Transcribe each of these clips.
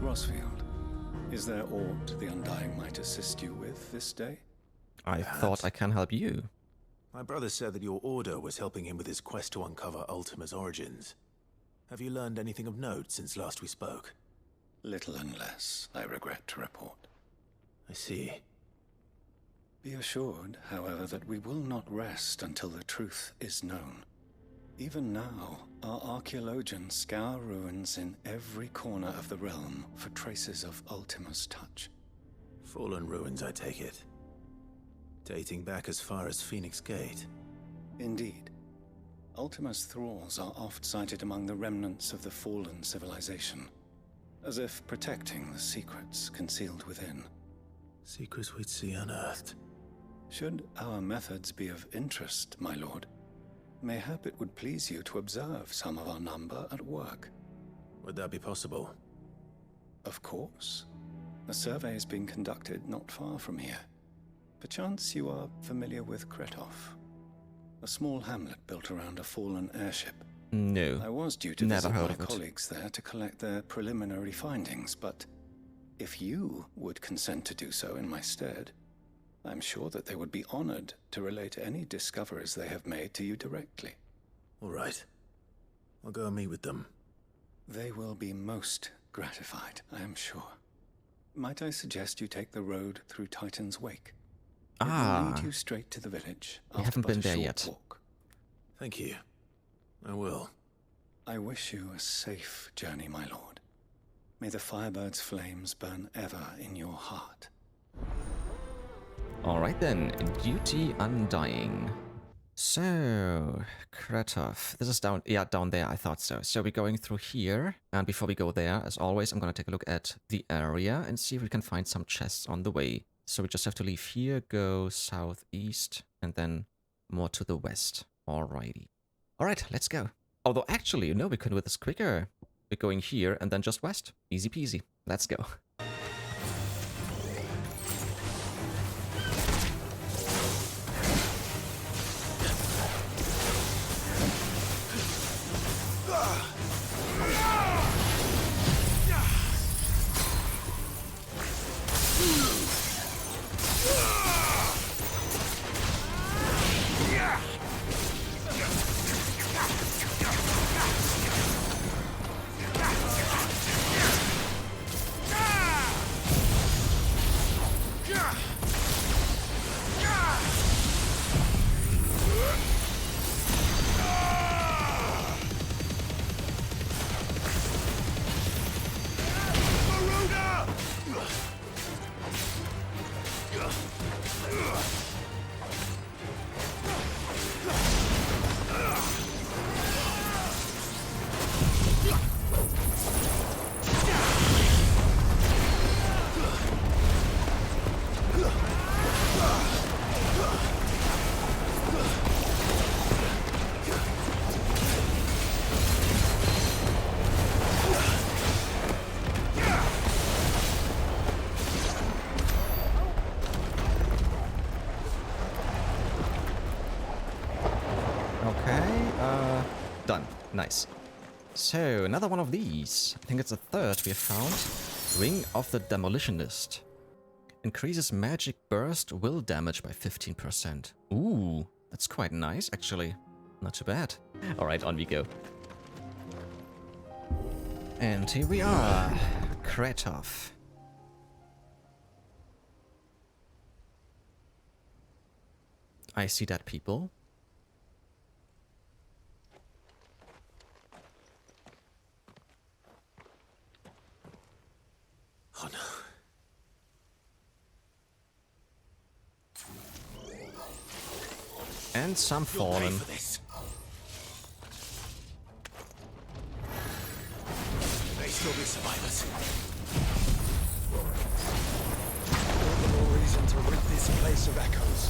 Grosfield. Is there aught the Undying might assist you with this day? I thought I can help you. My brother said that your order was helping him with his quest to uncover Ultima's origins. Have you learned anything of note since last we spoke? Little and less, I regret to report. I see. Be assured, however, that we will not rest until the truth is known. Even now, our archaeologians scour ruins in every corner of the realm for traces of Ultima's touch. Fallen ruins, I take it. Dating back as far as Phoenix Gate. Indeed. Ultima's thralls are oft sighted among the remnants of the fallen civilization, as if protecting the secrets concealed within. Secrets we'd see unearthed. Should our methods be of interest, my lord, mayhap it would please you to observe some of our number at work. Would that be possible? Of course. A survey is being conducted not far from here. Perchance you are familiar with Kretov, a small hamlet built around a fallen airship. No. I was due to Never visit heard my of it. colleagues there to collect their preliminary findings, but if you would consent to do so in my stead, I'm sure that they would be honored to relate any discoveries they have made to you directly. All right. I'll go and meet with them. They will be most gratified, I am sure. Might I suggest you take the road through Titan's Wake? It will lead you straight to the village. We haven't been there yet. Walk. Thank you. I will. I wish you a safe journey, my lord. May the Firebird's flames burn ever in your heart. Alright then, duty undying. So, Kretov. This is down, yeah, down there, I thought so. So we're going through here, and before we go there, as always, I'm gonna take a look at the area and see if we can find some chests on the way. So we just have to leave here, go southeast, and then more to the west. Alrighty. Alright, let's go. Although actually, no, we can do this quicker. We're going here and then just west. Easy peasy. Let's go. Done. Nice. So, another one of these. I think it's the third we have found. Ring of the Demolitionist. Increases magic burst will damage by 15%. Ooh, that's quite nice, actually. Not too bad. Alright, on we go. And here we are. Kretov. I see that, people. Oh no. And some fallen. You'll pay for this. May still be survivors. All the more reason to rid this place of echoes.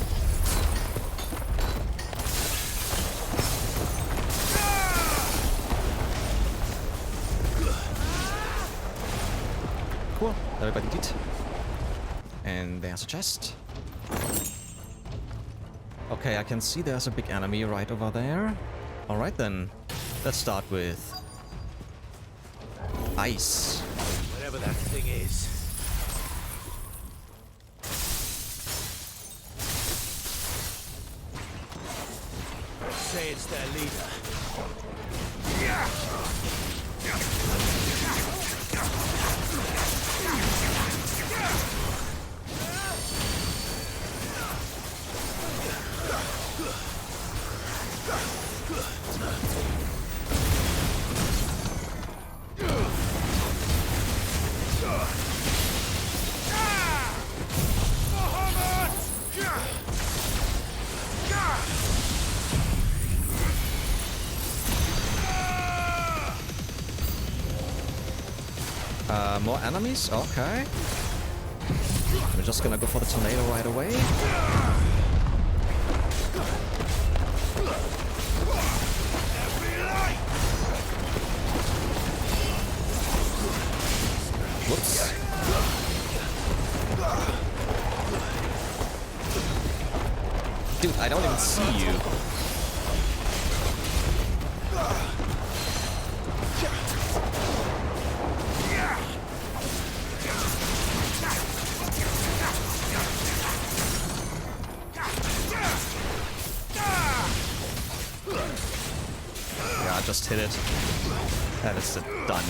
Cool, everybody did. And there's a chest. Okay, I can see there's a big enemy right over there. Alright then, let's start with ice. Whatever that thing is. Let's say it's their leader. More enemies? Okay. We're just gonna go for the tornado right away. Whoops. Dude, I don't even see you. Just hit it. That is done.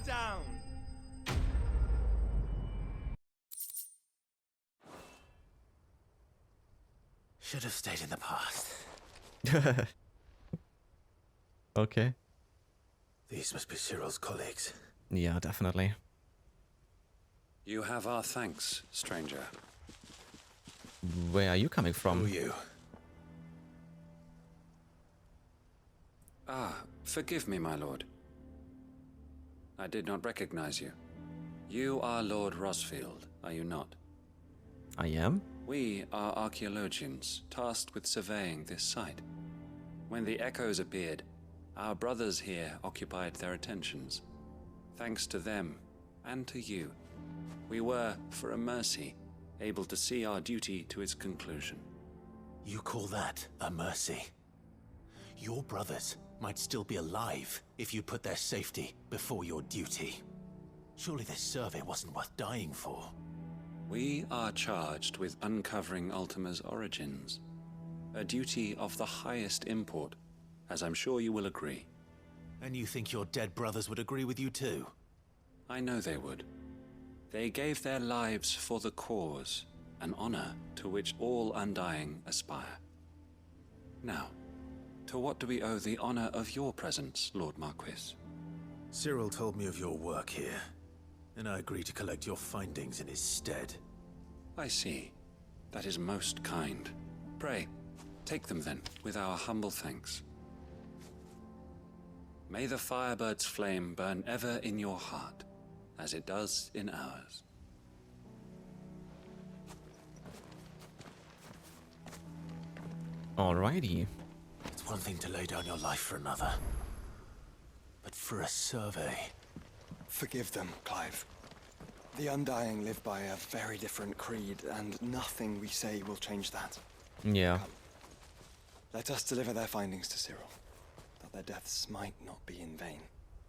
Down. Should have stayed in the past. Okay. These must be Cyril's colleagues. Yeah, definitely. You have our thanks, stranger. Where are you coming Who from? are you? Ah, forgive me, my lord. I did not recognize you. You are Lord Rosfield, are you not? I am? We are archaeologians, tasked with surveying this site. When the echoes appeared, our brothers here occupied their attentions. Thanks to them, and to you, we were, for a mercy, able to see our duty to its conclusion. You call that a mercy? Your brothers might still be alive if you put their safety before your duty. Surely this survey wasn't worth dying for. We are charged with uncovering Ultima's origins. A duty of the highest import, as I'm sure you will agree. And you think your dead brothers would agree with you too? I know they would. They gave their lives for the cause, an honor to which all Undying aspire. Now, to what do we owe the honor of your presence, Lord Marquis? Cyril told me of your work here, and I agreed to collect your findings in his stead. I see. That is most kind. Pray, take them then, with our humble thanks. May the Firebird's flame burn ever in your heart, as it does in ours. Alrighty. It's one thing to lay down your life for another, but for a survey... Forgive them, Clive. The Undying live by a very different creed, and nothing we say will change that. Yeah. Come. Let us deliver their findings to Cyril, that their deaths might not be in vain.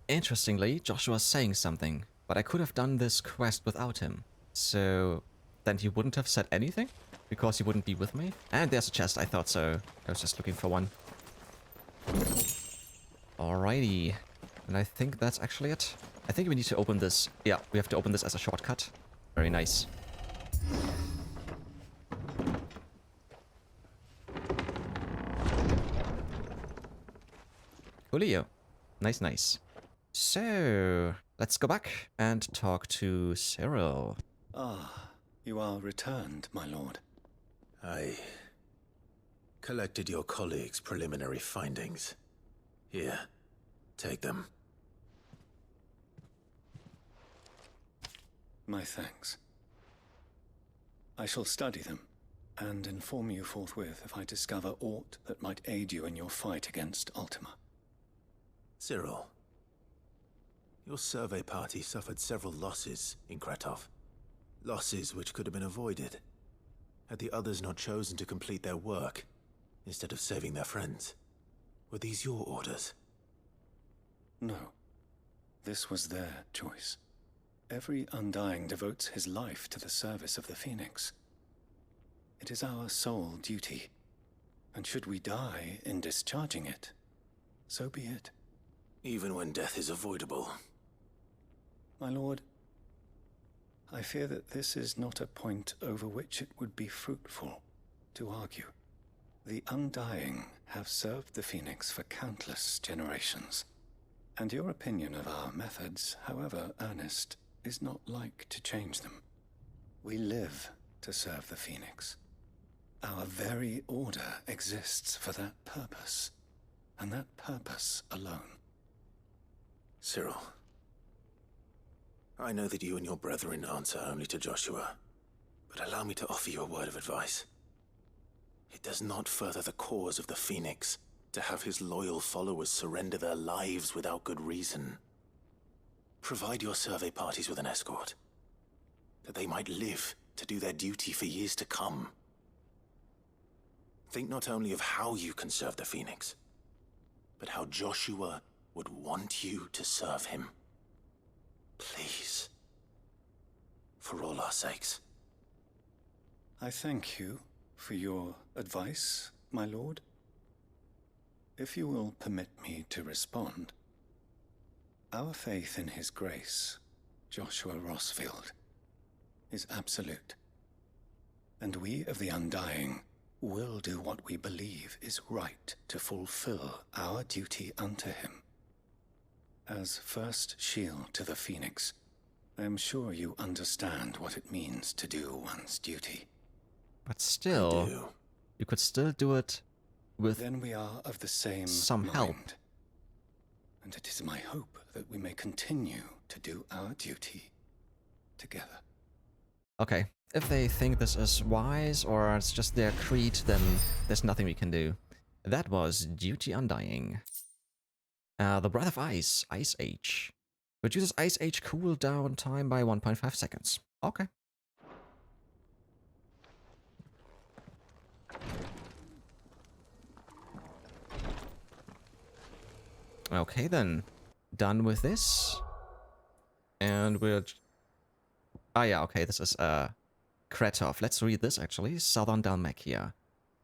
Interestingly, Joshua's saying something, but I could have done this quest without him. So then he wouldn't have said anything? Because he wouldn't be with me? And there's a chest, I thought so. I was just looking for one. Alrighty. And I think that's actually it. I think we need to open this. Yeah, we have to open this as a shortcut. Very nice. Coolio. Nice, nice. So, let's go back and talk to Cyril. Ah, you are returned, my lord. I collected your colleagues' preliminary findings. Here, take them. My thanks. I shall study them, and inform you forthwith if I discover aught that might aid you in your fight against Ultima. Cyril, your survey party suffered several losses in Kretov. Losses which could have been avoided, had the others not chosen to complete their work, instead of saving their friends. Were these your orders? No. This was their choice. Every Undying devotes his life to the service of the Phoenix. It is our sole duty, and should we die in discharging it, so be it. Even when death is avoidable. My lord, I fear that this is not a point over which it would be fruitful to argue. The Undying have served the Phoenix for countless generations, and your opinion of our methods, however earnest, is not like to change them. We live to serve the Phoenix. Our very order exists for that purpose, and that purpose alone. Cyril, I know that you and your brethren answer only to Joshua, but allow me to offer you a word of advice. It does not further the cause of the Phoenix to have his loyal followers surrender their lives without good reason. Provide your survey parties with an escort, that they might live to do their duty for years to come. Think not only of how you can serve the Phoenix, but how Joshua would want you to serve him. Please. For all our sakes. I thank you for your advice, my lord. If you will permit me to respond, our faith in his grace, Joshua Rossfield, is absolute. And we of the Undying will do what we believe is right to fulfill our duty unto him. As first shield to the Phoenix, I am sure you understand what it means to do one's duty. But still, you could still do it with then we are of the same some mind. help. And it is my hope that we may continue to do our duty together. Okay, if they think this is wise or it's just their creed, then there's nothing we can do. That was Duty Undying. The Breath of Ice, Ice Age. Reduces Ice Age cooldown time by 1.5 seconds. Okay. Okay then, done with this. And we're... Ah yeah, okay, this is Kretov. Let's read this actually. Southern Dalmatia.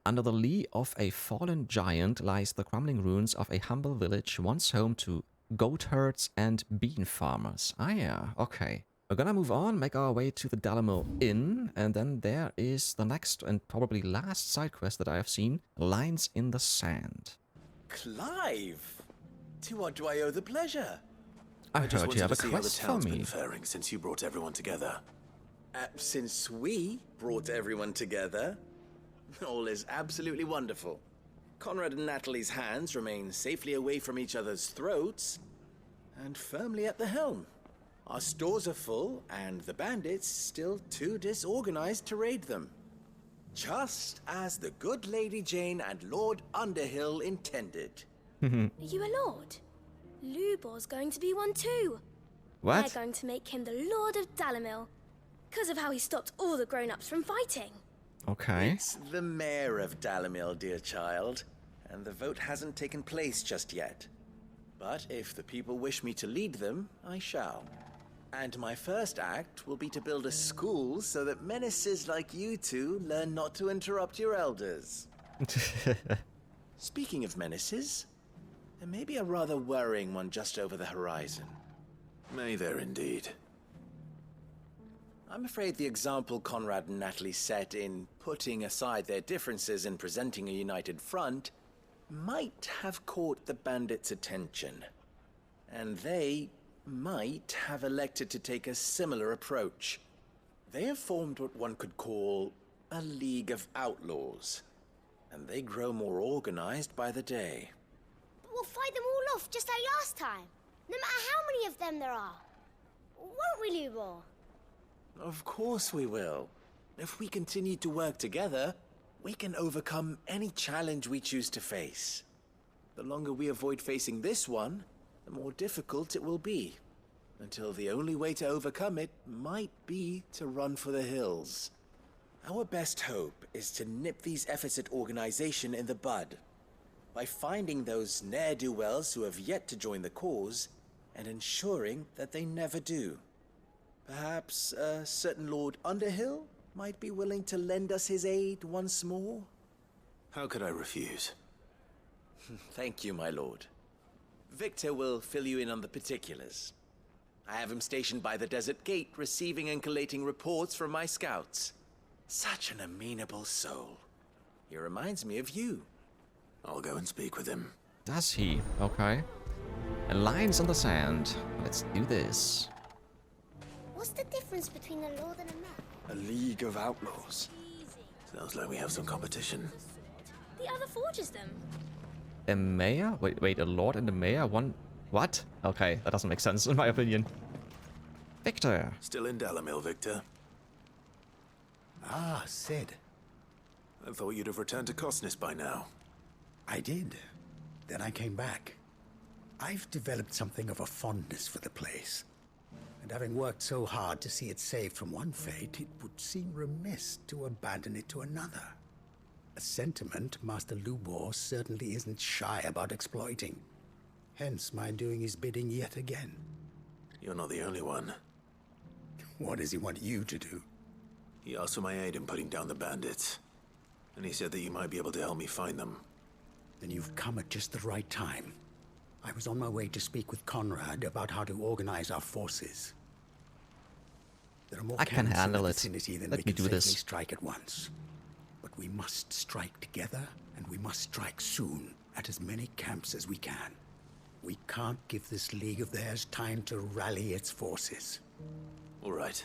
Under the lee of a fallen giant lies the crumbling ruins of a humble village once home to goat herds and bean farmers. Ah yeah, okay. We're gonna move on, make our way to the Dalimil Inn, and then there is the next and probably last side quest that I have seen, Lines in the Sand. Clive! To what do I owe the pleasure? I just heard you have a wanted to see how the quest for town's me. been faring since you brought everyone together. Since we brought everyone together, all is absolutely wonderful. Conrad and Natalie's hands remain safely away from each other's throats, and firmly at the helm. Our stores are full, and the bandits still too disorganized to raid them. Just as the good Lady Jane and Lord Underhill intended. Are you a lord? Lubor's going to be one too. What? They're going to make him the Lord of Dalimil, because of how he stopped all the grown-ups from fighting. Okay. It's the mayor of Dalimil, dear child, and the vote hasn't taken place just yet. But if the people wish me to lead them, I shall. And my first act will be to build a school so that menaces like you two learn not to interrupt your elders. Speaking of menaces, there may be a rather worrying one just over the horizon. May there indeed. I'm afraid the example Conrad and Natalie set in putting aside their differences and presenting a united front might have caught the bandits' attention. And they might have elected to take a similar approach. They have formed what one could call a League of Outlaws, and they grow more organized by the day. But we'll fight them all off just like last time, no matter how many of them there are. Won't we, Lubor? Of course we will. If we continue to work together, we can overcome any challenge we choose to face. The longer we avoid facing this one, the more difficult it will be, until the only way to overcome it might be to run for the hills. Our best hope is to nip these efforts at organization in the bud, by finding those ne'er-do-wells who have yet to join the cause, and ensuring that they never do. Perhaps a certain Lord Underhill might be willing to lend us his aid once more? How could I refuse? Thank you, my lord. Victor will fill you in on the particulars. I have him stationed by the desert gate, receiving and collating reports from my scouts. Such an amenable soul. He reminds me of you. I'll go and speak with him. Does he? Okay. And lines on the sand. Let's do this. What's the difference between a lord and a man? A league of outlaws. Sounds like we have some competition. The other forges them. A mayor? Wait, a lord and a mayor? One... What? Okay, that doesn't make sense in my opinion. Victor. Still in Dalimil, Victor? Ah, Sid. I thought you'd have returned to Kosnis by now. I did. Then I came back. I've developed something of a fondness for the place. And having worked so hard to see it saved from one fate, it would seem remiss to abandon it to another. A sentiment Master Lubor certainly isn't shy about exploiting. Hence my doing his bidding yet again. You're not the only one. What does he want you to do? He asked for my aid in putting down the bandits. And he said that you might be able to help me find them. Then you've come at just the right time. I was on my way to speak with Conrad about how to organize our forces. There are more I can camps in handle the it. vicinity than Let we me can do safely this. strike at once. But we must strike together, and we must strike soon at as many camps as we can. We can't give this league of theirs time to rally its forces. All right.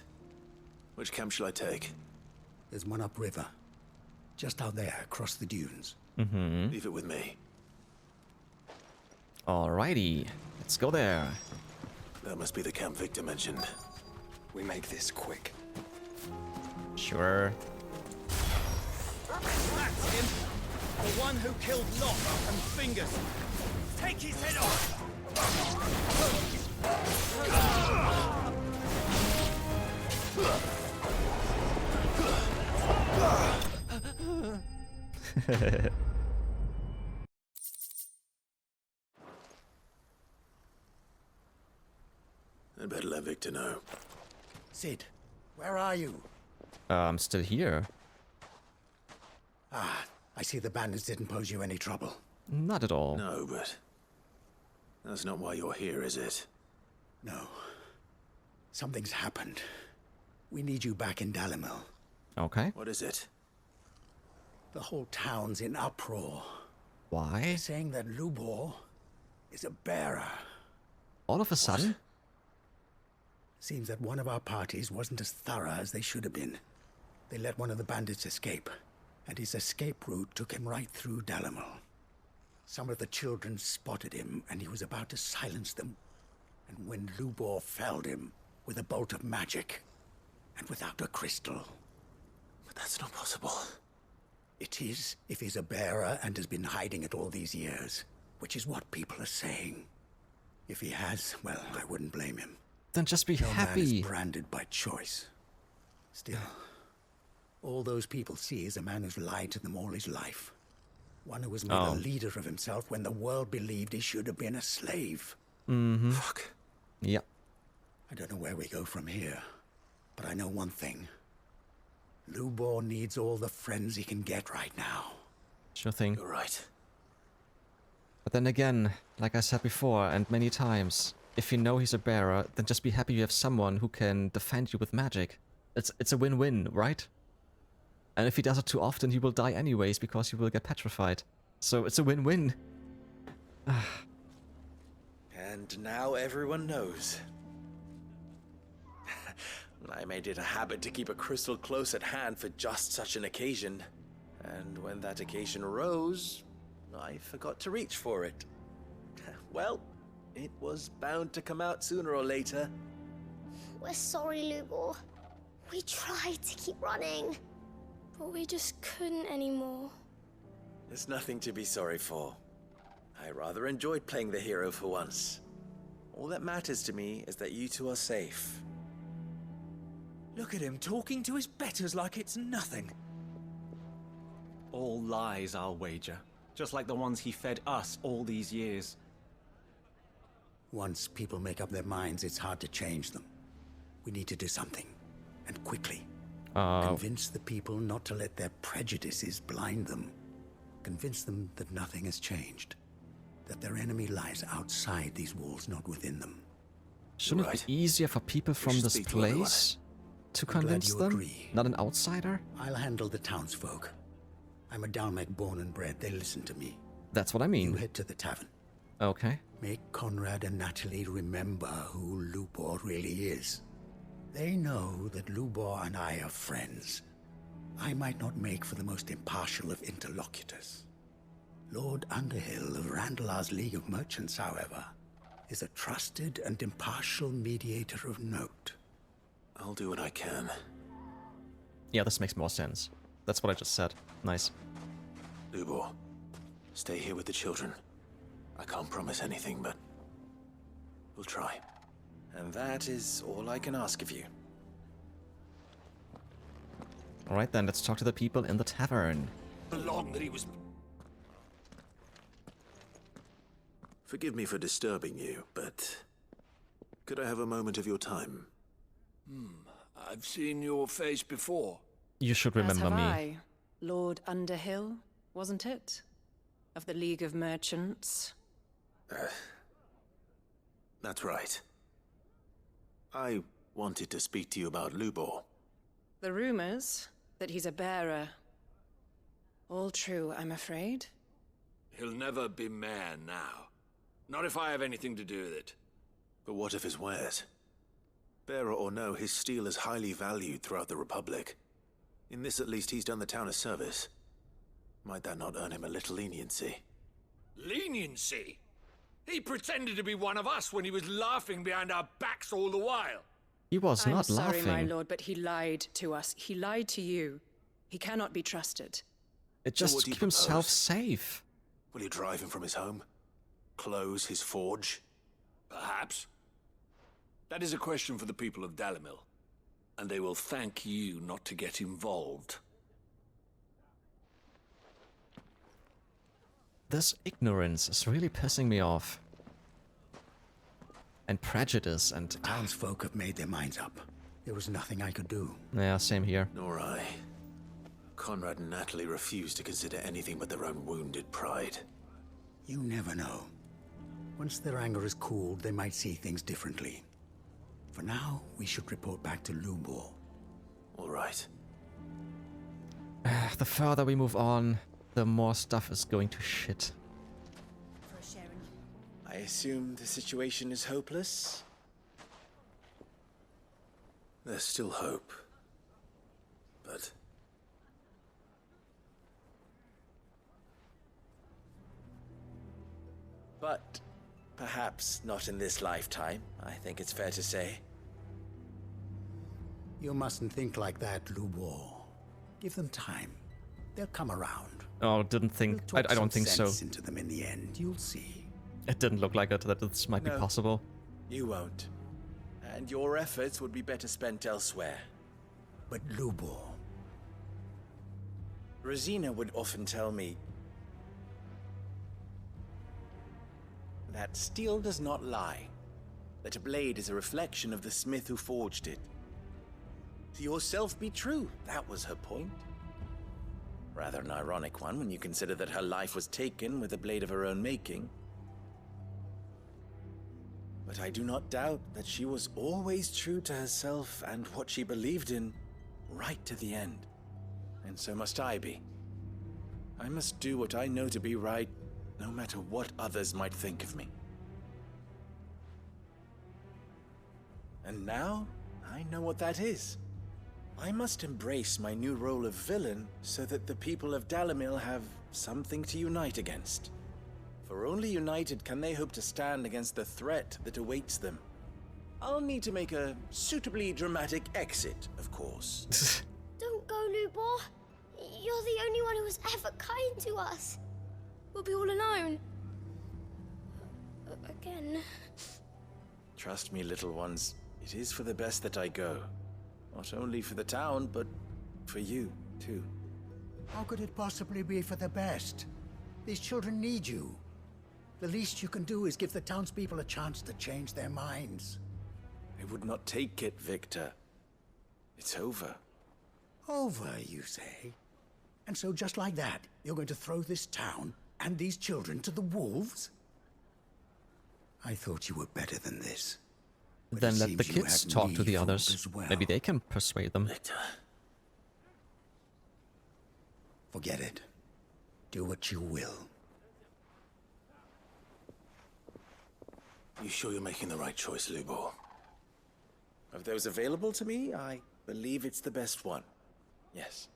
Which camp shall I take? There's one upriver, just out there across the dunes. Leave it with me. Alrighty. Let's go there. That must be the camp Victor mentioned. We make this quick. Sure. That's him! The one who killed Lot and Fingers! Take his head off! I'd better let Victor know. Sid, where are you? I'm still here. Ah, I see the bandits didn't pose you any trouble. Not at all. No, but... that's not why you're here, is it? No. Something's happened. We need you back in Dalimil. Okay. What is it? The whole town's in uproar. Why? Saying that Lubor is a bearer. All of a sudden? Seems that one of our parties wasn't as thorough as they should have been. They let one of the bandits escape, and his escape route took him right through Dalimil. Some of the children spotted him, and he was about to silence them. And when Lubor felled him with a bolt of magic, and without a crystal. But that's not possible. It is, if he's a bearer and has been hiding it all these years, which is what people are saying. If he has, well, I wouldn't blame him. Then just be No man is happy. branded by choice. Still, all those people see is a man who's lied to them all his life. One who was made a leader of himself when the world believed he should have been a slave. Fuck. Yeah. I don't know where we go from here, but I know one thing. Lubor needs all the friends he can get right now. Sure thing. You're right. But then again, like I said before and many times, if you know he's a bearer, then just be happy you have someone who can defend you with magic. It's a win-win, right? And if he does it too often, he will die anyways because he will get petrified. So it's a win-win. And now everyone knows. I made it a habit to keep a crystal close at hand for just such an occasion. And when that occasion arose, I forgot to reach for it. Well, it was bound to come out sooner or later. We're sorry, Lubor. We tried to keep running. But we just couldn't anymore. There's nothing to be sorry for. I rather enjoyed playing the hero for once. All that matters to me is that you two are safe. Look at him talking to his betters like it's nothing. All lies, I'll wager. Just like the ones he fed us all these years. Once people make up their minds, it's hard to change them. We need to do something, and quickly. Convince the people not to let their prejudices blind them. Convince them that nothing has changed. That their enemy lies outside these walls, not within them. Shouldn't it be easier for people from this place to convince them? Agree. Not an outsider? I'll handle the townsfolk. I'm a Dalmec born and bred. They listen to me. That's what I mean. You head to the tavern. Okay. Make Conrad and Natalie remember who Lubor really is. They know that Lubor and I are friends. I might not make for the most impartial of interlocutors. Lord Underhill of Randalar's League of Merchants, however, is a trusted and impartial mediator of note. I'll do what I can. Yeah, this makes more sense. That's what I just said. Nice. Lubor, stay here with the children. I can't promise anything, but we'll try. And that is all I can ask of you. Alright then, let's talk to the people in the tavern. That he was... Forgive me for disturbing you, but could I have a moment of your time? I've seen your face before. You should remember me. I. Lord Underhill, wasn't it? Of the League of Merchants. That's right. I wanted to speak to you about Lubor. The rumors that he's a bearer. All true, I'm afraid. He'll never be mayor now. Not if I have anything to do with it. But what of his wares? Bearer or no, his steel is highly valued throughout the Republic. In this at least he's done the town a service. Might that not earn him a little leniency? Leniency? He pretended to be one of us when he was laughing behind our backs all the while. He was not I'm sorry, laughing. my lord, but he lied to us. He lied to you. He cannot be trusted. It just to keep himself safe. Will you drive him from his home? Close his forge? Perhaps. That is a question for the people of Dalimil. And they will thank you not to get involved. This ignorance is really pissing me off. And prejudice and... Townsfolk have made their minds up. There was nothing I could do. Yeah, same here. Nor I. Conrad and Natalie refuse to consider anything but their own wounded pride. You never know. Once their anger is cooled, they might see things differently. For now, we should report back to Lubor. All right. The further we move on, the more stuff is going to shit. I assume the situation is hopeless? There's still hope. But... But perhaps not in this lifetime, I think it's fair to say. You mustn't think like that, Lubor. Give them time. They'll come around. Oh, didn't think... I don't think so. Into them in the end, you'll see. It didn't look like it, that this might be possible. You won't. And your efforts would be better spent elsewhere. But Lubor... Rosina would often tell me that steel does not lie, that a blade is a reflection of the smith who forged it. To yourself be true, that was her point. Rather an ironic one when you consider that her life was taken with a blade of her own making. But I do not doubt that she was always true to herself and what she believed in, right to the end. And so must I be. I must do what I know to be right, no matter what others might think of me. And now, I know what that is. I must embrace my new role of villain so that the people of Dalimil have something to unite against. For only united can they hope to stand against the threat that awaits them. I'll need to make a suitably dramatic exit, of course. Don't go, Lubor. You're the only one who was ever kind to us. We'll be all alone. Again. Trust me, little ones. It is for the best that I go. Not only for the town, but for you, too. How could it possibly be for the best? These children need you. The least you can do is give the townspeople a chance to change their minds. I would not take it, Victor. It's over. Over, you say? And so just like that, you're going to throw this town and these children to the wolves? I thought you were better than this. But Then it let the seems you kids had talk me to the fooled others. as well. Maybe they can persuade them. Victor. Forget it. Do what you will. You sure you're making the right choice, Lubor? Of those available to me, I believe it's the best one. Yes.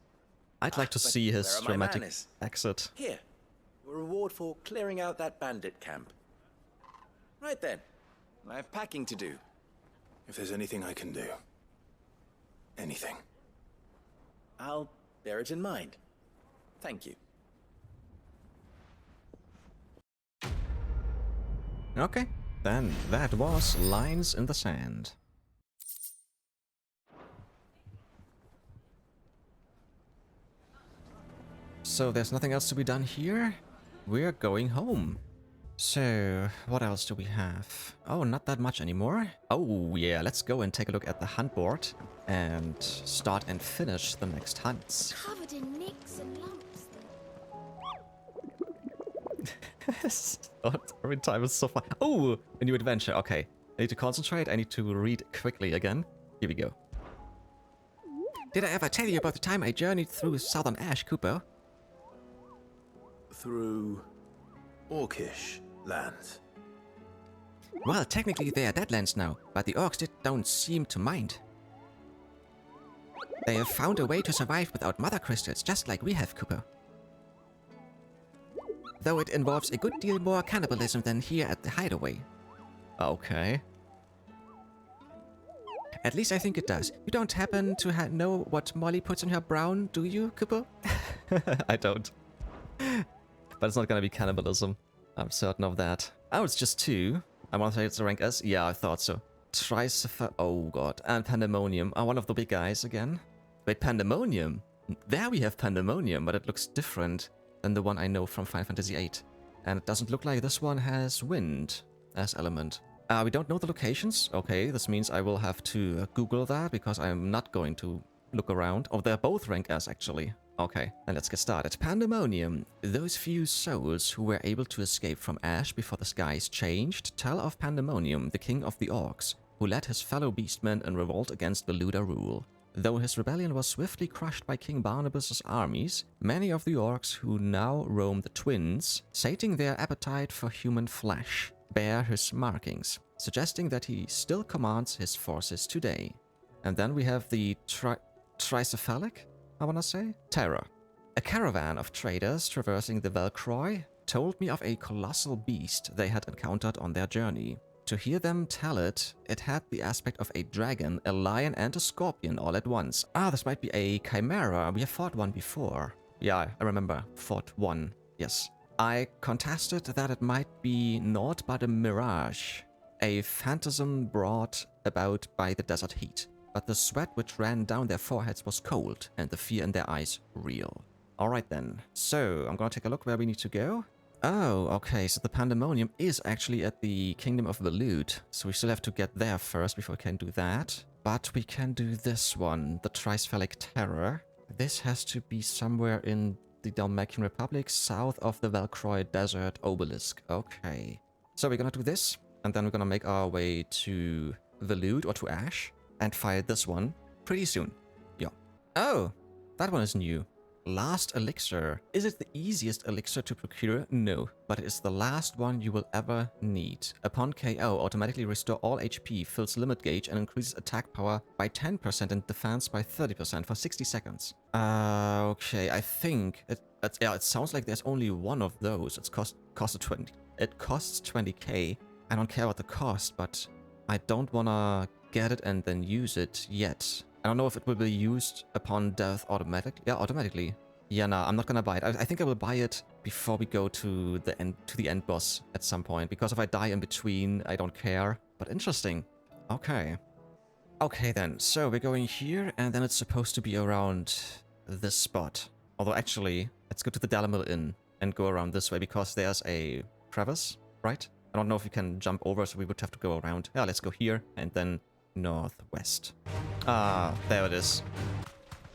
I'd like to But see where his are my dramatic manners? exit. Here. A reward for clearing out that bandit camp. Right then. I have packing to do. If there's anything I can do. Anything. I'll bear it in mind. Thank you. Okay, then that was Lines in the Sand. So there's nothing else to be done here. We're going home. So, what else do we have? Oh, not that much anymore. Oh yeah, let's go and take a look at the hunt board and start and finish the next hunts. Covered in nicks and lumps. Every time is so fun. Oh, a new adventure. Okay, I need to concentrate. I need to read quickly again. Here we go. Did I ever tell you about the time I journeyed through southern Ash, Cooper? Through Orcish lands. Well, technically they are deadlands now, but the orcs don't seem to mind. They have found a way to survive without mother crystals, just like we have, Cooper. Though it involves a good deal more cannibalism than here at the hideaway. Okay. At least I think it does. You don't happen to know what Molly puts in her brown, do you, Cooper? I don't. But it's not gonna be cannibalism. I'm certain of that. Oh, it's just 2. I want to say it's a rank S. Yeah, I thought so. Tricepha. Oh god. And Pandemonium are one of the big guys again. Wait, Pandemonium? There we have Pandemonium, but it looks different than the one I know from Final Fantasy VIII. And it doesn't look like this one has wind as element. We don't know the locations. Okay, this means I will have to Google that because I'm not going to look around. Oh, they're both rank S actually. Okay, then let's get started. Pandemonium. Those few souls who were able to escape from Ash before the skies changed tell of Pandemonium, the king of the orcs, who led his fellow beastmen in revolt against the Luda rule. Though his rebellion was swiftly crushed by King Barnabas's armies, many of the orcs who now roam the Twins, sating their appetite for human flesh, bear his markings, suggesting that he still commands his forces today. And then we have the Tricephalic, I wanna say? Terror. A caravan of traders traversing the Velcroy told me of a colossal beast they had encountered on their journey. To hear them tell it, it had the aspect of a dragon, a lion and a scorpion all at once. Ah, this might be a chimera. We have fought one before. Yeah, I remember. Fought one. Yes. I contested that it might be naught but a mirage. A phantasm brought about by the desert heat. But the sweat which ran down their foreheads was cold, and the fear in their eyes real. Alright then, so I'm gonna take a look where we need to go. Oh, okay, so the Pandemonium is actually at the Kingdom of Waloed, so we still have to get there first before we can do that. But we can do this one, the Tricephalic Terror. This has to be somewhere in the Dalmatian Republic, south of the Velcroy Desert Obelisk. Okay, so we're gonna do this, and then we're gonna make our way to Waloed or to Ash. And fire this one pretty soon. Yeah. Oh, that one is new. Last elixir. Is it the easiest elixir to procure? No, but it is the last one you will ever need. Upon KO, automatically restore all HP, fills limit gauge, and increases attack power by 10% and defense by 30% for 60 seconds. Okay, I think it sounds like there's only one of those. It costs 20. It costs 20k. I don't care about the cost, but I don't wanna get it and then use it yet. I don't know if it will be used upon death automatically. Yeah, automatically. Yeah, no, I'm not gonna buy it. I think I will buy it before we go to the end boss at some point, because if I die in between, I don't care. But interesting. Okay. Okay then, so we're going here, and then it's supposed to be around this spot. Although actually, let's go to the Dalimil Inn and go around this way, because there's a crevice right? I don't know if you can jump over, so we would have to go around. Yeah, let's go here, and then northwest. Ah, there it is.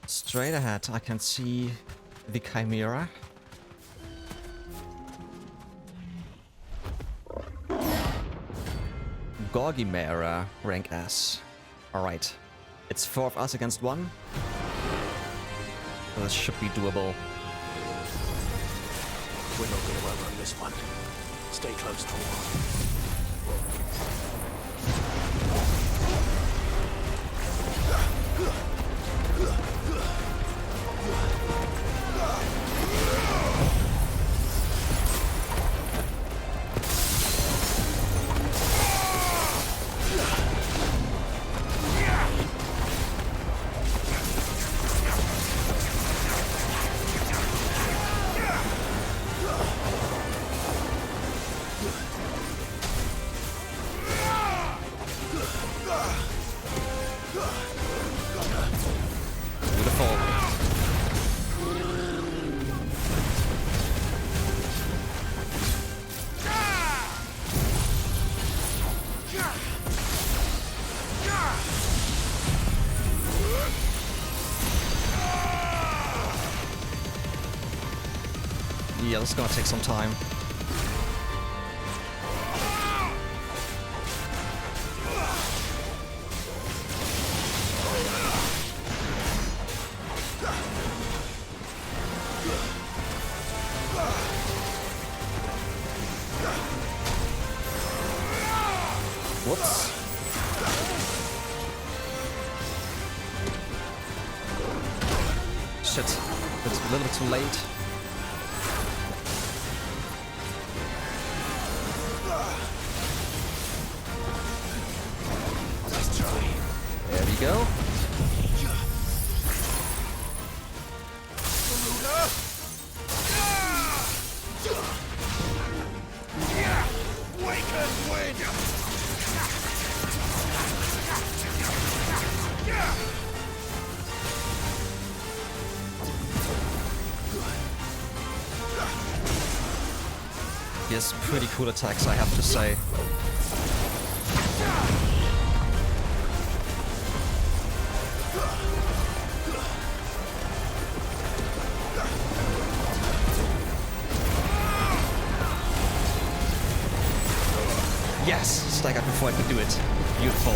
Straight ahead, I can see the Chimera. Gorgimera, rank S. Alright. It's 4 of us against 1. So this should be doable. We're not going to outrun this one. Stay close, Tabor. Yeah, this is gonna take some time. Whoops. Shit, it's a little bit too late. There we go. Yes, pretty cool attacks, I have to say. Yes! Staggered before I could do it. Beautiful.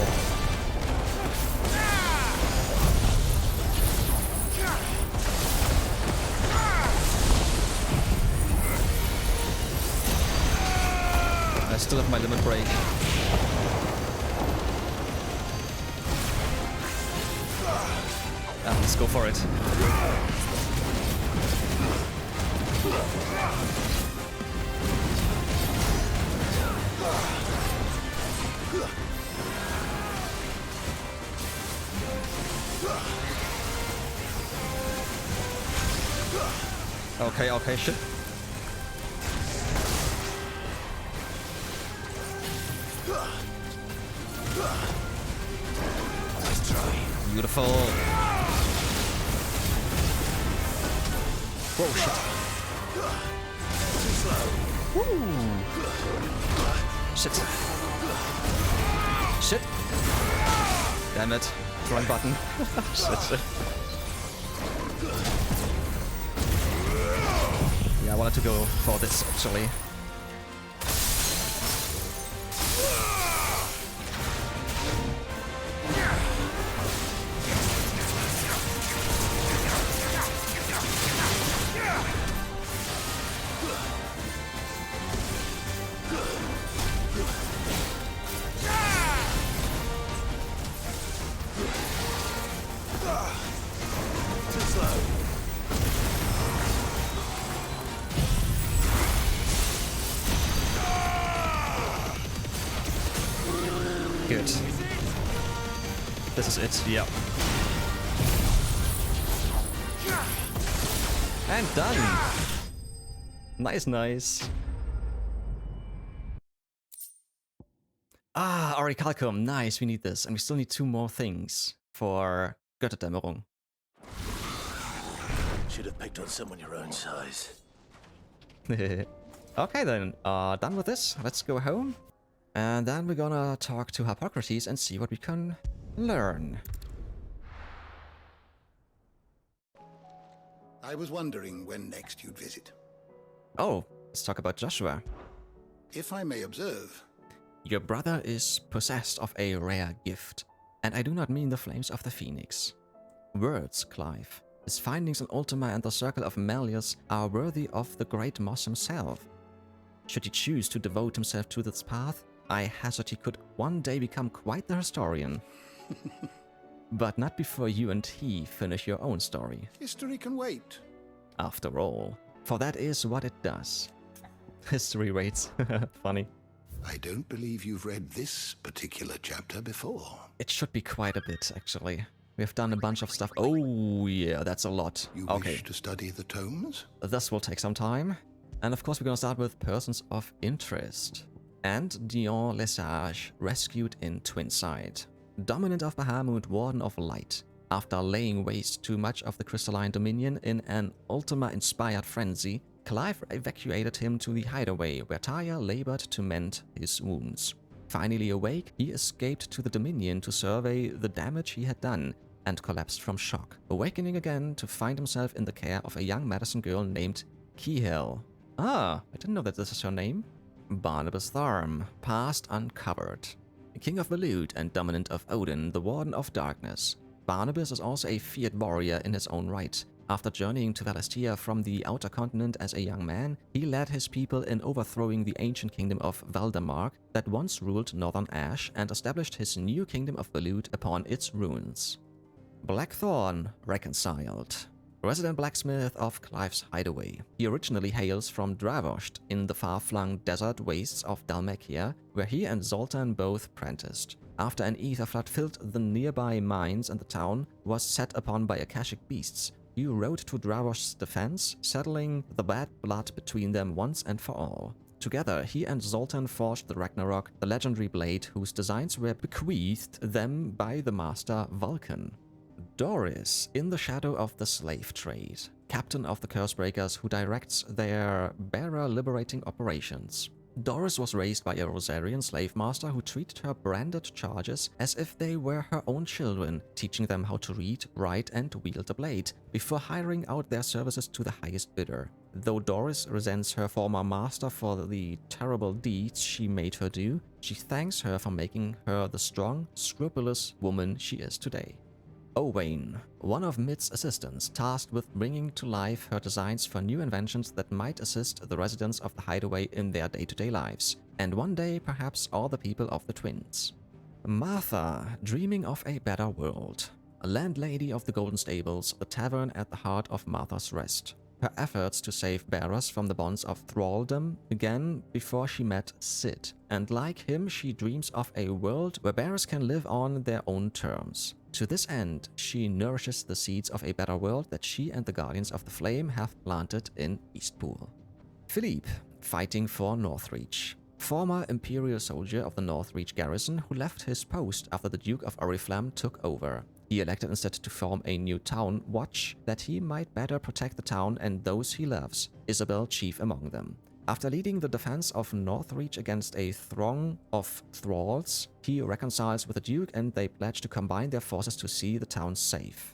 I still have my limit break. Ah, let's go for it. Okay, okay, shit. Beautiful. Whoa, shit. Woo. Shit. Shit. Damn it. Wrong button. Shit. Yeah, I wanted to go for this actually. Good. This is it, yeah. And done! Nice, nice. Ah, Orichalcum, nice, we need this. And we still need 2 more things for Götterdämmerung. Should have picked on someone your own size. Okay then, done with this. Let's go home. And then we're gonna talk to Harpocrates and see what we can learn. I was wondering when next you'd visit. Oh, let's talk about Joshua. If I may observe. Your brother is possessed of a rare gift, and I do not mean the flames of the phoenix. Words, Clive. His findings in Ultima and the Circle of Malleus are worthy of the great Moss himself. Should he choose to devote himself to this path, I hazard he could one day become quite the historian. But not before you and he finish your own story. History can wait. After all, for that is what it does. History waits. Funny. I don't believe you've read this particular chapter before. It should be quite a bit, actually. We have done a bunch of stuff. Oh, yeah, that's a lot. You okay. wish to study the tomes? This will take some time. And of course, we're gonna start with persons of interest. And Dion Lesage, rescued in Twinside. Dominant of Bahamut, Warden of Light. After laying waste to much of the crystalline dominion in an Ultima-inspired frenzy, Clive evacuated him to the hideaway, where Taya labored to mend his wounds. Finally awake, he escaped to the Dominion to survey the damage he had done, and collapsed from shock, awakening again to find himself in the care of a young medicine girl named Kihel. Ah, I didn't know that this is her name. Barnabas Tharm, past uncovered. King of Waloed and dominant of Odin, the Warden of Darkness. Barnabas is also a feared warrior in his own right. After journeying to Valistia from the outer continent as a young man, he led his people in overthrowing the ancient kingdom of Valdemark that once ruled Northern Ash and established his new kingdom of Waloed upon its ruins. Blackthorn, reconciled. Resident blacksmith of Clive's hideaway. He originally hails from Dravost in the far-flung desert wastes of Dalmacia, where he and Zoltan both apprenticed. After an ether flood filled the nearby mines and the town was set upon by Akashic beasts, he rode to Dravost's defense, settling the bad blood between them once and for all. Together, he and Zoltan forged the Ragnarok, the legendary blade whose designs were bequeathed them by the master Vulcan. Doris, in the shadow of the slave trade, captain of the Cursebreakers who directs their bearer-liberating operations. Doris was raised by a Rosarian slave master who treated her branded charges as if they were her own children, teaching them how to read, write, and wield a blade, before hiring out their services to the highest bidder. Though Doris resents her former master for the terrible deeds she made her do, she thanks her for making her the strong, scrupulous woman she is today. Owain, one of Mid's assistants, tasked with bringing to life her designs for new inventions that might assist the residents of the hideaway in their day-to-day lives, and one day perhaps all the people of the Twins. Martha, dreaming of a better world. A landlady of the Golden Stables, the tavern at the heart of Martha's Rest. Her efforts to save bearers from the bonds of thraldom began before she met Sid, and like him she dreams of a world where bearers can live on their own terms. To this end, she nourishes the seeds of a better world that she and the Guardians of the Flame have planted in Eastpool. Philippe, fighting for Northreach. Former Imperial soldier of the Northreach garrison who left his post after the Duke of Oriflamme took over. He elected instead to form a new town watch that he might better protect the town and those he loves, Isabel chief among them. After leading the defense of Northreach against a throng of thralls, he reconciles with the Duke and they pledge to combine their forces to see the town safe.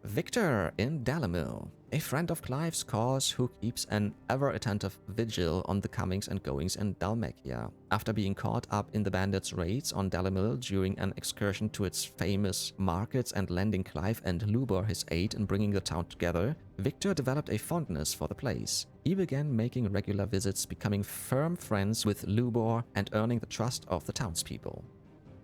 Victor in Dalimil, a friend of Clive's cause who keeps an ever-attentive vigil on the comings and goings in Dalmacia. After being caught up in the bandits' raids on Dalimil during an excursion to its famous markets and lending Clive and Lubor his aid in bringing the town together, Victor developed a fondness for the place. He began making regular visits, becoming firm friends with Lubor and earning the trust of the townspeople.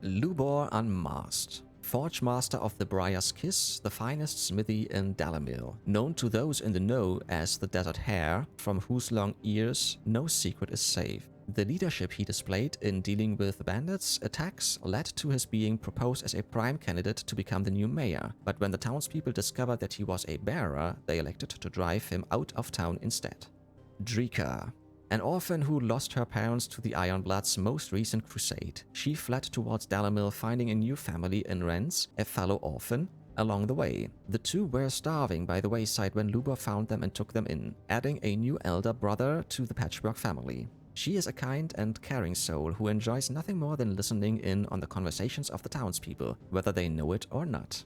Lubor Unmasked. Forge Master of the Briar's Kiss, the finest smithy in Dalimil, known to those in the know as the Desert Hare, from whose long ears no secret is safe. The leadership he displayed in dealing with bandits' attacks led to his being proposed as a prime candidate to become the new mayor, but when the townspeople discovered that he was a bearer, they elected to drive him out of town instead. Drika. An orphan who lost her parents to the Ironblood's most recent crusade. She fled towards Dalimil, finding a new family in Rennes, a fellow orphan, along the way. The two were starving by the wayside when Lubor found them and took them in, adding a new elder brother to the Patchwork family. She is a kind and caring soul who enjoys nothing more than listening in on the conversations of the townspeople, whether they know it or not.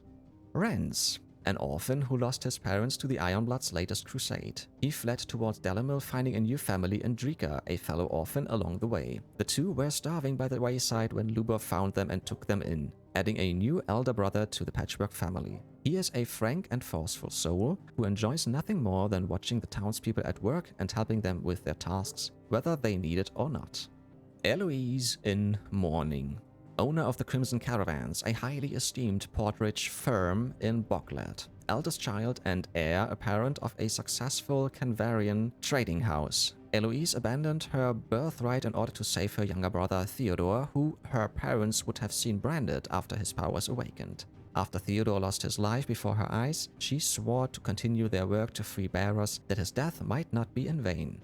Renz, an orphan who lost his parents to the Ironblood's latest crusade. He fled towards Dalimil, finding a new family in Drika, a fellow orphan, along the way. The two were starving by the wayside when Lubor found them and took them in, adding a new elder brother to the Patchwork family. He is a frank and forceful soul who enjoys nothing more than watching the townspeople at work and helping them with their tasks, whether they need it or not. Eloise in mourning. Owner of the Crimson Caravans, a highly esteemed portrich firm in Bogland. Eldest child and heir apparent of a successful Canvarian trading house. Eloise abandoned her birthright in order to save her younger brother Theodore, who her parents would have seen branded after his powers awakened. After Theodore lost his life before her eyes, she swore to continue their work to free bearers, that his death might not be in vain.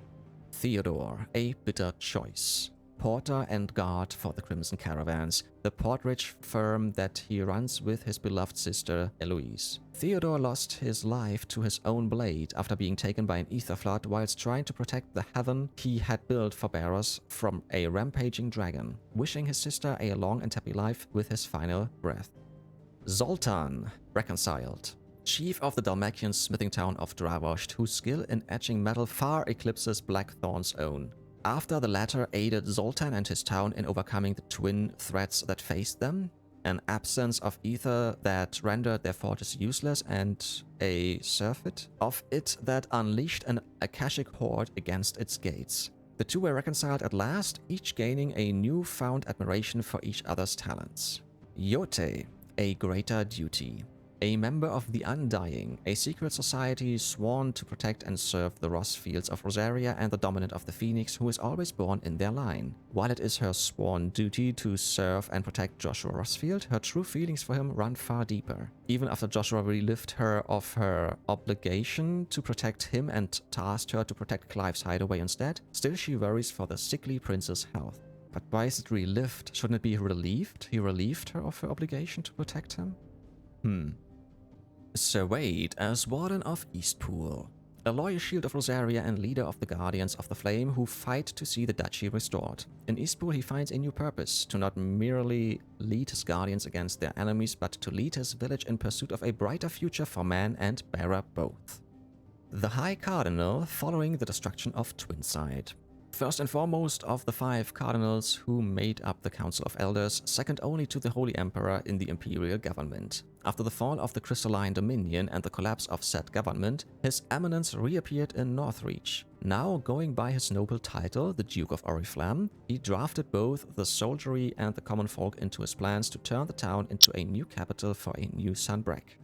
Theodore, a bitter choice. Porter and guard for the Crimson Caravans, the portrich firm that he runs with his beloved sister Eloise. Theodore lost his life to his own blade after being taken by an ether flood whilst trying to protect the heaven he had built for bearers from a rampaging dragon, wishing his sister a long and happy life with his final breath. Zoltan, reconciled. Chief of the Dalmatian smithing town of Dravost, whose skill in etching metal far eclipses Blackthorn's own. After the latter aided Zoltan and his town in overcoming the twin threats that faced them, an absence of ether that rendered their fortress useless and a surfeit of it that unleashed an Akashic horde against its gates. The two were reconciled at last, each gaining a newfound admiration for each other's talents. Yote, a greater duty. A member of the Undying, a secret society sworn to protect and serve the Rossfields of Rosaria and the dominant of the Phoenix, who is always born in their line. While it is her sworn duty to serve and protect Joshua Rossfield, her true feelings for him run far deeper. Even after Joshua relieved her of her obligation to protect him and tasked her to protect Clive's hideaway instead, still she worries for the sickly prince's health. But why is it relived? Shouldn't it be relieved? He relieved her of her obligation to protect him? Sir Wade as Warden of Eastpool, a loyal shield of Rosaria and leader of the Guardians of the Flame who fight to see the duchy restored. In Eastpool he finds a new purpose, to not merely lead his guardians against their enemies, but to lead his village in pursuit of a brighter future for man and bearer both. The High Cardinal following the destruction of Twinside. First and foremost of the 5 cardinals who made up the Council of Elders, second only to the Holy Emperor in the imperial government. After the fall of the Crystalline Dominion and the collapse of said government, His Eminence reappeared in Northreach. Now going by his noble title, the Duke of Oriflamme, he drafted both the soldiery and the common folk into his plans to turn the town into a new capital for a new Sunbreak.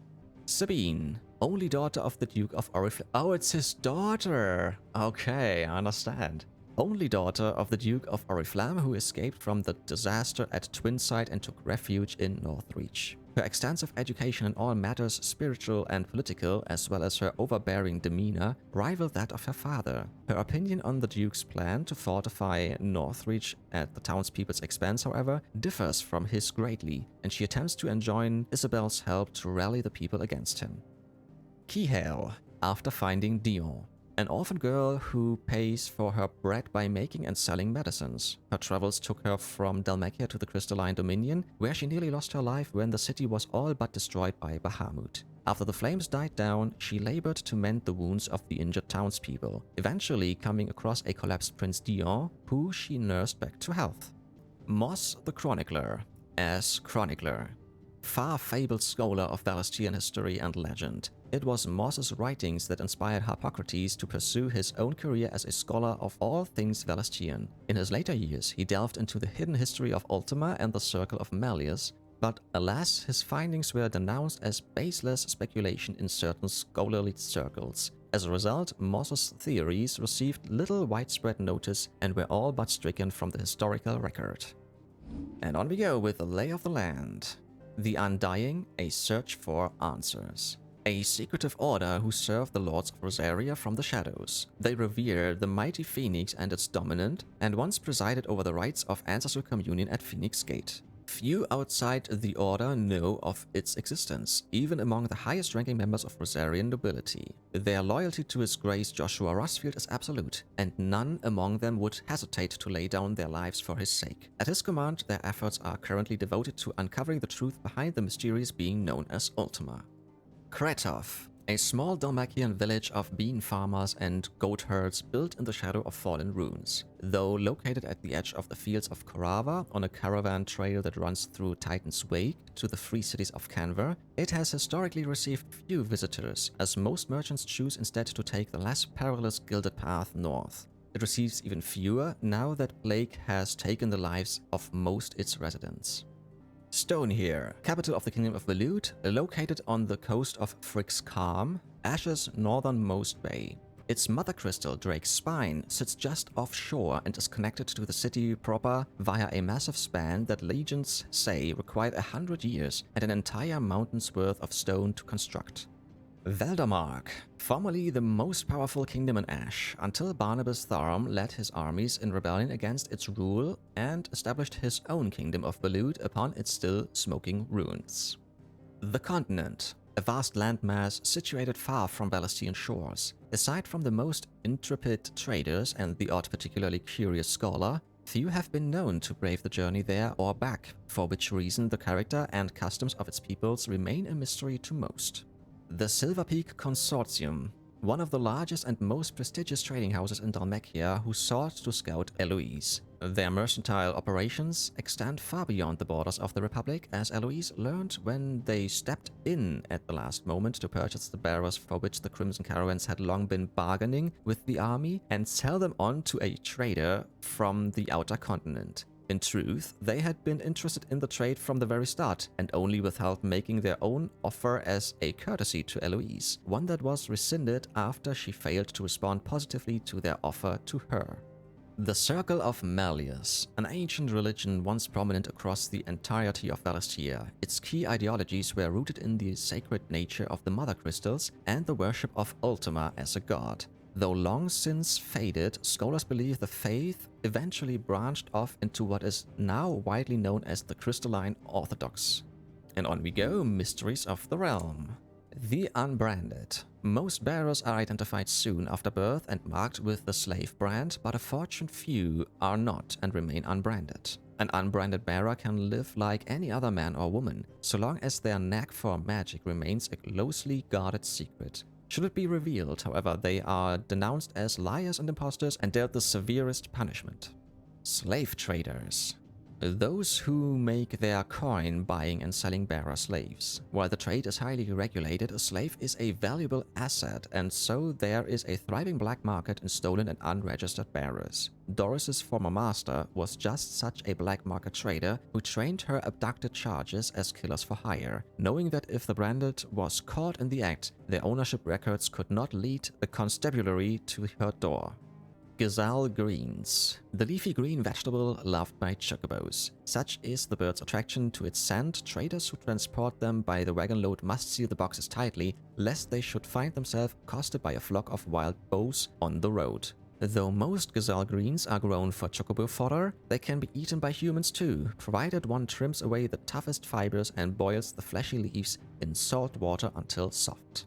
Sabine, only daughter of the Duke of Oriflamme. Oh, it's his daughter! Okay, I understand. Only daughter of the Duke of Oriflamme, who escaped from the disaster at Twinside and took refuge in Northreach. Her extensive education in all matters spiritual and political, as well as her overbearing demeanor, rivaled that of her father. Her opinion on the Duke's plan to fortify Northreach at the townspeople's expense, however, differs from his greatly, and she attempts to enjoin Isabel's help to rally the people against him. Kihel, after finding Dion. An orphan girl who pays for her bread by making and selling medicines. Her travels took her from Dalmatia to the Crystalline Dominion, where she nearly lost her life when the city was all but destroyed by Bahamut. After the flames died down, she labored to mend the wounds of the injured townspeople, eventually coming across a collapsed Prince Dion, who she nursed back to health. Moss the Chronicler, as Chronicler. Far-fabled scholar of Valestian history and legend. It was Moss's writings that inspired Harpocrates to pursue his own career as a scholar of all things Valestian. In his later years, he delved into the hidden history of Ultima and the Circle of Malleus, but alas, his findings were denounced as baseless speculation in certain scholarly circles. As a result, Moss's theories received little widespread notice and were all but stricken from the historical record. And on we go with the lay of the land. The Undying, a search for answers. A secretive order who serve the Lords of Rosaria from the shadows. They revere the mighty Phoenix and its dominant, and once presided over the rites of ancestral communion at Phoenix Gate. Few outside the Order know of its existence, even among the highest-ranking members of Rosarian nobility. Their loyalty to His Grace Joshua Rosfield is absolute, and none among them would hesitate to lay down their lives for his sake. At his command, their efforts are currently devoted to uncovering the truth behind the mysterious being known as Ultima. Kretov, a small Dalmacian village of bean farmers and goat herds built in the shadow of fallen ruins. Though located at the edge of the fields of Korava on a caravan trail that runs through Titan's Wake to the free cities of Canver, it has historically received few visitors, as most merchants choose instead to take the less perilous Gilded Path north. It receives even fewer now that plague has taken the lives of most its residents. Stonehere, capital of the Kingdom of Waloed, located on the coast of Frick's Calm, Ash's northernmost bay. Its mother crystal, Drake's Spine, sits just offshore and is connected to the city proper via a massive span that legends say required 100 years and an entire mountain's worth of stone to construct. Veldamark, formerly the most powerful kingdom in Ash, until Barnabas Tharm led his armies in rebellion against its rule and established his own kingdom of Waloed upon its still smoking ruins. The continent, a vast landmass situated far from Balestian shores. Aside from the most intrepid traders and the odd particularly curious scholar, few have been known to brave the journey there or back, for which reason the character and customs of its peoples remain a mystery to most. The Silver Peak Consortium, one of the largest and most prestigious trading houses in Dalmacia, who sought to scout Eloise. Their mercantile operations extend far beyond the borders of the Republic, as Eloise learned when they stepped in at the last moment to purchase the bearers for which the Crimson Caravans had long been bargaining with the army and sell them on to a trader from the outer continent. In truth, they had been interested in the trade from the very start, and only withheld making their own offer as a courtesy to Eloise, one that was rescinded after she failed to respond positively to their offer to her. The Circle of Malleus, an ancient religion once prominent across the entirety of Valistia. Its key ideologies were rooted in the sacred nature of the Mother Crystals and the worship of Ultima as a god. Though long since faded, scholars believe the faith eventually branched off into what is now widely known as the Crystalline Orthodox. And on we go, Mysteries of the Realm. The Unbranded. Most bearers are identified soon after birth and marked with the slave brand, but a fortunate few are not and remain unbranded. An unbranded bearer can live like any other man or woman, so long as their knack for magic remains a closely guarded secret. Should it be revealed, however, they are denounced as liars and impostors and dealt the severest punishment. Slave traders. Those who make their coin buying and selling bearer slaves. While the trade is highly regulated, a slave is a valuable asset, and so there is a thriving black market in stolen and unregistered bearers. Doris's former master was just such a black market trader who trained her abducted charges as killers for hire, knowing that if the branded was caught in the act, their ownership records could not lead the constabulary to her door. Gazelle greens. The leafy green vegetable loved by chocobos. Such is the bird's attraction to its scent, traders who transport them by the wagon load must seal the boxes tightly, lest they should find themselves accosted by a flock of wild boars on the road. Though most gazelle greens are grown for chocobo fodder, they can be eaten by humans too, provided one trims away the toughest fibers and boils the fleshy leaves in salt water until soft.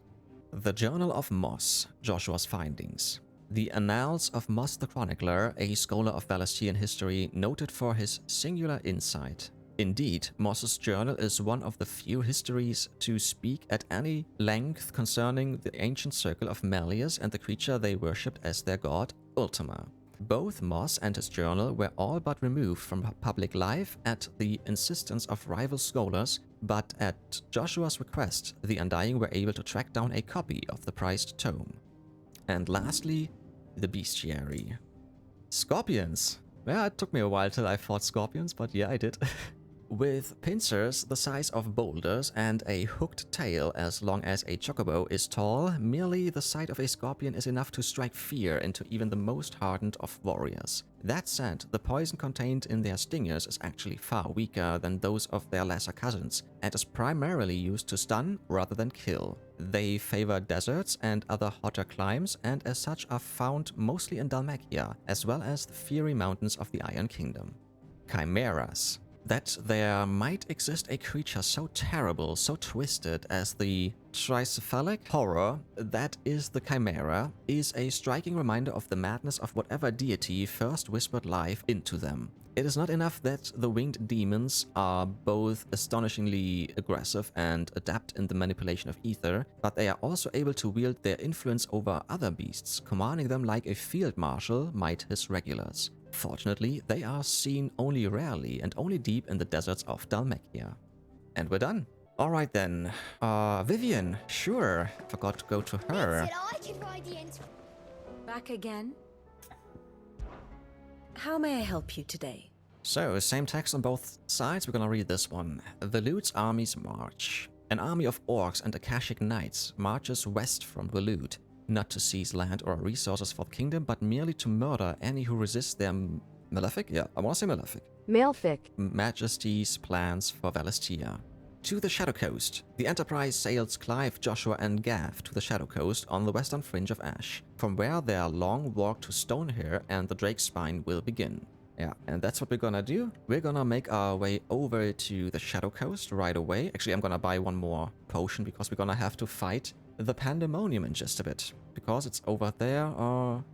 The Journal of Moss, Joshua's findings. The Annals of Moss the Chronicler, a scholar of Valastian history noted for his singular insight. Indeed, Moss's journal is one of the few histories to speak at any length concerning the ancient circle of Malleus and the creature they worshipped as their god, Ultima. Both Moss and his journal were all but removed from public life at the insistence of rival scholars, but at Joshua's request, the Undying were able to track down a copy of the prized tome. And lastly, the Bestiary. Scorpions! Yeah, it took me a while till I fought scorpions, but yeah, I did. With pincers the size of boulders and a hooked tail as long as a chocobo is tall, merely the sight of a scorpion is enough to strike fear into even the most hardened of warriors. That said, the poison contained in their stingers is actually far weaker than those of their lesser cousins, and is primarily used to stun rather than kill. They favor deserts and other hotter climes, and as such are found mostly in Dalmacia, as well as the fiery mountains of the Iron Kingdom. Chimeras. that there might exist a creature so terrible, so twisted as the tricephalic horror that is the Chimera is a striking reminder of the madness of whatever deity first whispered life into them. It is not enough that the winged demons are both astonishingly aggressive and adept in the manipulation of ether, but they are also able to wield their influence over other beasts, commanding them like a field marshal might his regulars. Fortunately, they are seen only rarely and only deep in the deserts of Dalmekia. And we're done. Alright then. Vivian, sure. Forgot to go to her. I can ride the ent- Back again? How may I help you today? So, same text on both sides. We're gonna read this one. Waloed's armies march. An army of orcs and Akashic knights marches west from Waloed, not to seize land or resources for the kingdom, but merely to murder any who resist their malefic? Yeah, I wanna say malefic. Majesty's plans for Valistia. To the Shadow Coast. The Enterprise sails Clive, Joshua, and Gav to the Shadow Coast on the western fringe of Ash, from where their long walk to Stonehair and the Drake's Spine will begin. Yeah, and that's what we're gonna do. We're gonna make our way over to the Shadow Coast right away. Actually, I'm gonna buy one more potion because we're gonna have to fight the Pandemonium in just a bit. Because it's over there,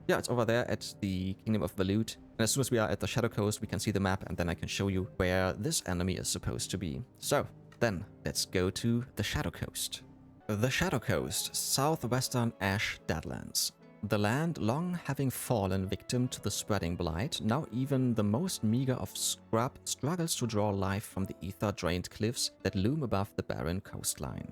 yeah, it's over there at the Kingdom of Waloed. And as soon as we are at the Shadow Coast, we can see the map, and then I can show you where this enemy is supposed to be. So, then, let's go to the Shadow Coast. The Shadow Coast, southwestern Ash Deadlands. The land long having fallen victim to the spreading blight, now even the most meager of scrub struggles to draw life from the ether-drained cliffs that loom above the barren coastline.